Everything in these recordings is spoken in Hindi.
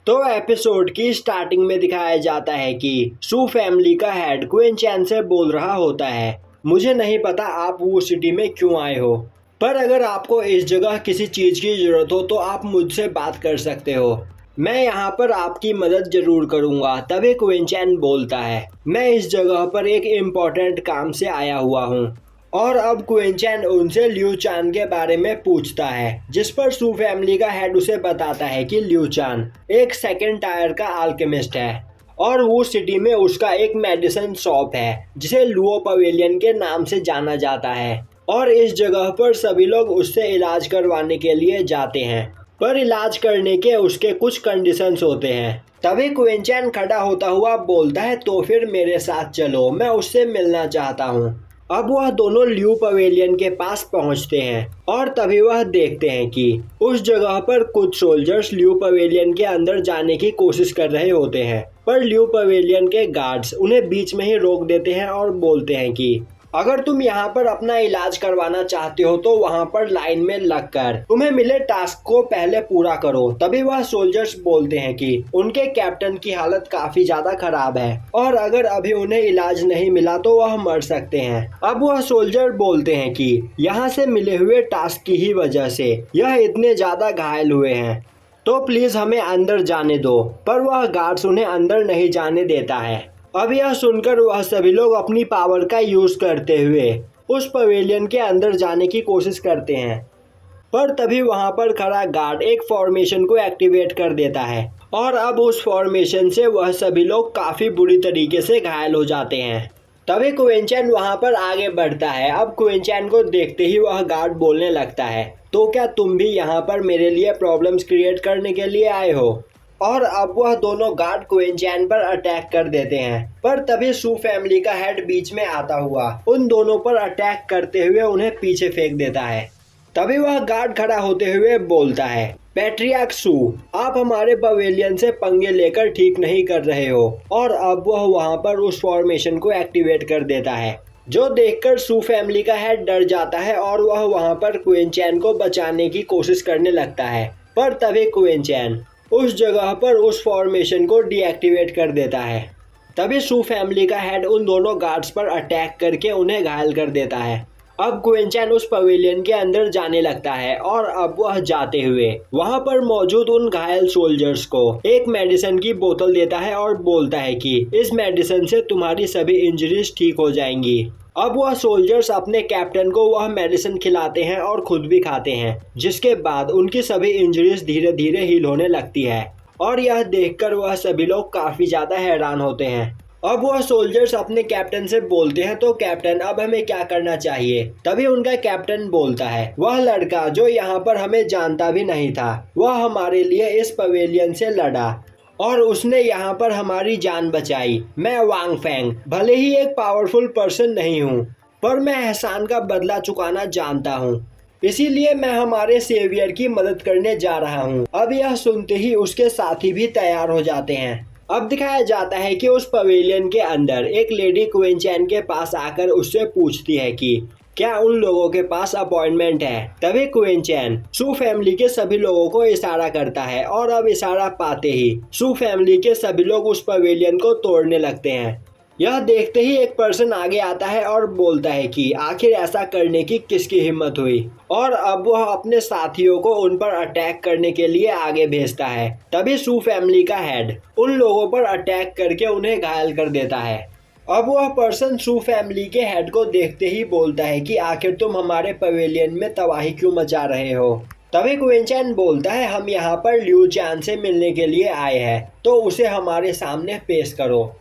तो एपिसोड की स्टार्टिंग में दिखाया जाता है कि सू फैमिली का हेड क्वीन चैन से बोल रहा होता है, मुझे नहीं पता आप वो सिटी में क्यों आए हो, पर अगर आपको इस जगह किसी चीज़ की ज़रूरत हो तो आप मुझसे बात कर सकते हो। मैं यहाँ पर आपकी मदद ज़रूर करूँगा। तभी क्वीन चैन बोलता है, मैं इस जगह पर एक इम्पोर्टेंट काम से आया हुआ हूँ। और अब क्वीन चैन उनसे लिू चान के बारे में पूछता है, जिस पर सू फैमिली का हेड उसे बताता है कि लिू चान एक सेकंड टायर का अल्केमिस्ट है और वो सिटी में उसका एक मेडिसिन शॉप है जिसे लुओ पवेलियन के नाम से जाना जाता है। और इस जगह पर सभी लोग उससे इलाज करवाने के लिए जाते हैं, पर इलाज करने के उसके कुछ कंडीशंस होते हैं। तभी क्वीन चैन खड़ा होता हुआ बोलता है, तो फिर मेरे साथ चलो, मैं उससे मिलना चाहता हूँ। अब वह दोनों ल्यू पवेलियन के पास पहुंचते हैं और तभी वह देखते हैं कि उस जगह पर कुछ सोल्जर्स ल्यू पवेलियन के अंदर जाने की कोशिश कर रहे होते हैं, पर ल्यू पवेलियन के गार्ड्स उन्हें बीच में ही रोक देते हैं और बोलते हैं कि अगर तुम यहाँ पर अपना इलाज करवाना चाहते हो तो वहाँ पर लाइन में लगकर तुम्हें मिले टास्क को पहले पूरा करो। तभी वह सोल्जर्स बोलते हैं कि उनके कैप्टन की हालत काफी ज्यादा खराब है और अगर अभी उन्हें इलाज नहीं मिला तो वह मर सकते हैं। अब वह सोल्जर बोलते हैं कि यहाँ से मिले हुए टास्क की ही वजह से यह इतने ज्यादा घायल हुए हैं, तो प्लीज हमें अंदर जाने दो। पर वह गार्ड्स उन्हें अंदर नहीं जाने देता है। अब यह सुनकर वह सभी लोग अपनी पावर का यूज करते हुए उस पवेलियन के अंदर जाने की कोशिश करते हैं, पर तभी वहां पर खड़ा गार्ड एक फॉर्मेशन को एक्टिवेट कर देता है और अब उस फॉर्मेशन से वह सभी लोग काफी बुरी तरीके से घायल हो जाते हैं। तभी क्वीन चैन वहां पर आगे बढ़ता है। अब क्वीन चैन को देखते ही वह गार्ड बोलने लगता है, तो क्या तुम भी यहाँ पर मेरे लिए प्रॉब्लम्स क्रिएट करने के लिए आए हो? और अब वह दोनों गार्ड क्वीन चैन पर अटैक कर देते हैं, पर तभी सू फैमिली का हेड बीच में आता हुआ उन दोनों पर अटैक करते हुए उन्हें पीछे फेंक देता है। तभी वह गार्ड खड़ा होते हुए बोलता है, पैट्रियार्क सू, आप हमारे पवेलियन से पंगे लेकर ठीक नहीं कर रहे हो। और अब वह वहां पर उस फॉर्मेशन को एक्टिवेट कर देता है, जो देखकर सू फैमिली का हेड डर जाता है और वह वहां पर क्वीन चैन को बचाने की कोशिश करने लगता है। पर तभी क्वीन चैन उस जगह पर उस फॉर्मेशन को डीएक्टिवेट कर देता है। तभी सू फैमिली का हेड उन दोनों गार्ड्स पर अटैक करके उन्हें घायल कर देता है। अब क्वीन चैन उस पवेलियन के अंदर जाने लगता है और अब वह जाते हुए वहां पर मौजूद उन घायल सोल्जर्स को एक मेडिसिन की बोतल देता है और बोलता है कि इस मेडिसिन से तुम्हारी सभी इंजरीज ठीक हो जाएंगी। अब वह सोल्जर्स अपने कैप्टन को वह मेडिसिन खिलाते हैं और खुद भी खाते हैं, जिसके बाद उनकी सभी इंजरीज धीरे धीरे हील होने लगती है और यह देखकर वह सभी लोग काफी ज्यादा हैरान होते हैं। अब वह सोल्जर्स अपने कैप्टन से बोलते हैं, तो कैप्टन अब हमें क्या करना चाहिए? तभी उनका कैप्टन बोलता है, वह लड़का जो यहाँ पर हमें जानता भी नहीं था, वह हमारे लिए इस पवेलियन से लड़ा और उसने यहाँ पर हमारी जान बचाई। मैं वांग फेंग भले ही एक पावरफुल पर्सन नहीं हूँ, पर मैं एहसान का बदला चुकाना जानता हूँ, इसीलिए मैं हमारे सेवियर की मदद करने जा रहा हूँ। अब यह सुनते ही उसके साथी भी तैयार हो जाते हैं। अब दिखाया जाता है कि उस पवेलियन के अंदर एक लेडी क्वीन चैन के पास आकर उससे पूछती है कि क्या उन लोगों के पास अपॉइंटमेंट है। तभी क्वीन चैन सू फैमिली के सभी लोगों को इशारा करता है और अब इशारा पाते ही सू फैमिली के सभी लोग उस पवेलियन को तोड़ने लगते हैं। यह देखते ही एक पर्सन आगे आता है और बोलता है कि आखिर ऐसा करने की किसकी हिम्मत हुई, और अब वह अपने साथियों को उन पर अटैक करने के लिए आगे भेजता है। तभी सू फैमिली का हेड उन लोगों पर अटैक करके उन्हें घायल कर देता है। अब वह पर्सन सू फैमिली के हेड को देखते ही बोलता है कि आखिर तुम हमारे पवेलियन में तबाही क्यों मचा रहे हो। तभी क्वीन चैन बोलता है, हम यहाँ पर लिू चान से मिलने के लिए आए हैं, तो उसे हमारे सामने पेश करो।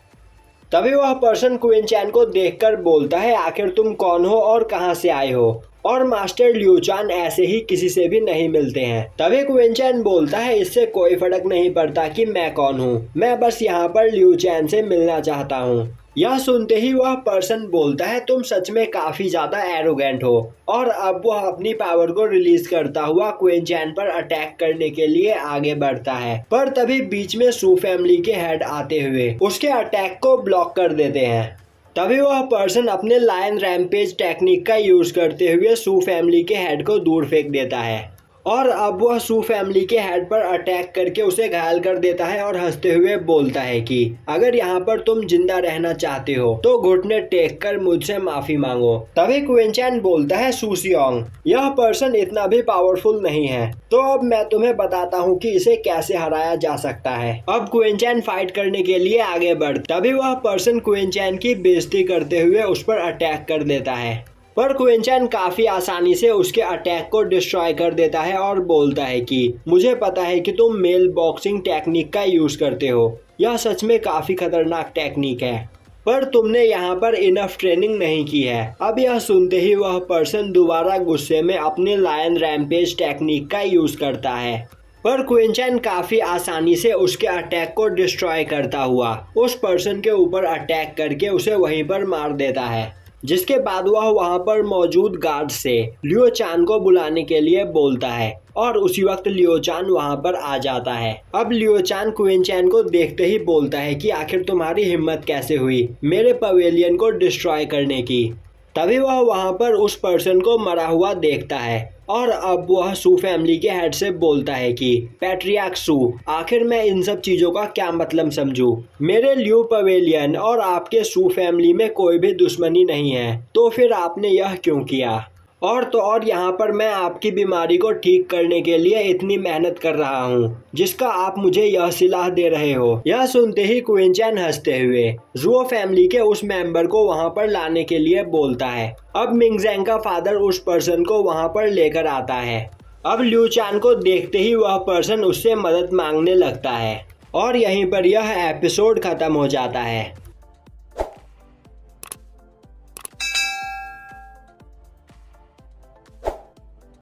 तभी वह पर्सन क्वीन चैन को देखकर बोलता है, आखिर तुम कौन हो और कहां से आए हो? और मास्टर लिू चान ऐसे ही किसी से भी नहीं मिलते हैं। तभी क्वीन चैन बोलता है, इससे कोई फर्क नहीं पड़ता कि मैं कौन हूँ, मैं बस यहाँ पर लिू चान से मिलना चाहता हूँ। यह सुनते ही वह पर्सन बोलता है, तुम सच में काफी ज्यादा एरोगेंट हो। और अब वह अपनी पावर को रिलीज करता हुआ क्वीन चैन पर अटैक करने के लिए आगे बढ़ता है, पर तभी बीच में सू फैमिली के हेड आते हुए उसके अटैक को ब्लॉक कर देते हैं। तभी वह पर्सन अपने लायन रैम्पेज टेक्निक का यूज करते हुए सू फैमिली के हेड को दूर फेंक देता है और अब वह सू फैमिली के हेड पर अटैक करके उसे घायल कर देता है और हंसते हुए बोलता है कि अगर यहाँ पर तुम जिंदा रहना चाहते हो तो घुटने टेक कर मुझसे माफी मांगो। तभी क्वीन चैन बोलता है सू सियोंग, यह पर्सन इतना भी पावरफुल नहीं है, तो अब मैं तुम्हें बताता हूँ कि इसे कैसे हराया जा सकता है। अब क्वीन चैन फाइट करने के लिए आगे बढ़, तभी वह पर्सन क्वीन चैन की बेइज्जती करते हुए उस पर अटैक कर देता है। पर क्वीन चैन काफी आसानी से उसके अटैक को डिस्ट्रॉय कर देता है और बोलता है कि मुझे पता है कि तुम मेल बॉक्सिंग टेक्निक का यूज करते हो, यह सच में काफी खतरनाक टेक्निक है, पर तुमने यहाँ पर इनफ ट्रेनिंग नहीं की है। अब यह सुनते ही वह पर्सन दोबारा गुस्से में अपने लायन रैम्पेज टेक्निक का यूज करता है, पर क्वीन चैन काफी आसानी से उसके अटैक को डिस्ट्रॉय करता हुआ उस पर्सन के ऊपर अटैक करके उसे वहीं पर मार देता है। जिसके बाद वह वहां पर मौजूद गार्ड से लियो चान को बुलाने के लिए बोलता है और उसी वक्त लियो चान वहां पर आ जाता है। अब लियो चान क्वीन चैन को देखते ही बोलता है कि आखिर तुम्हारी हिम्मत कैसे हुई मेरे पवेलियन को डिस्ट्रॉय करने की। तभी वह वहां पर उस पर्सन को मरा हुआ देखता है और अब वह सू फैमिली के हेड से बोलता है कि पैट्रियार्क सू, आखिर मैं इन सब चीज़ों का क्या मतलब समझूं? मेरे लियो पवेलियन और आपके सू फैमिली में कोई भी दुश्मनी नहीं है, तो फिर आपने यह क्यों किया? और तो और यहाँ पर मैं आपकी बीमारी को ठीक करने के लिए इतनी मेहनत कर रहा हूँ जिसका आप मुझे यह सलाह दे रहे हो। यह सुनते ही क्वीन चैन हंसते हुए जुओ फैमिली के उस मेंबर को वहाँ पर लाने के लिए बोलता है। अब मिंगजेंग का फादर उस पर्सन को वहाँ पर लेकर आता है। अब लियो चान को देखते ही वह पर्सन उससे मदद मांगने लगता है और यहीं पर यह एपिसोड खत्म हो जाता है।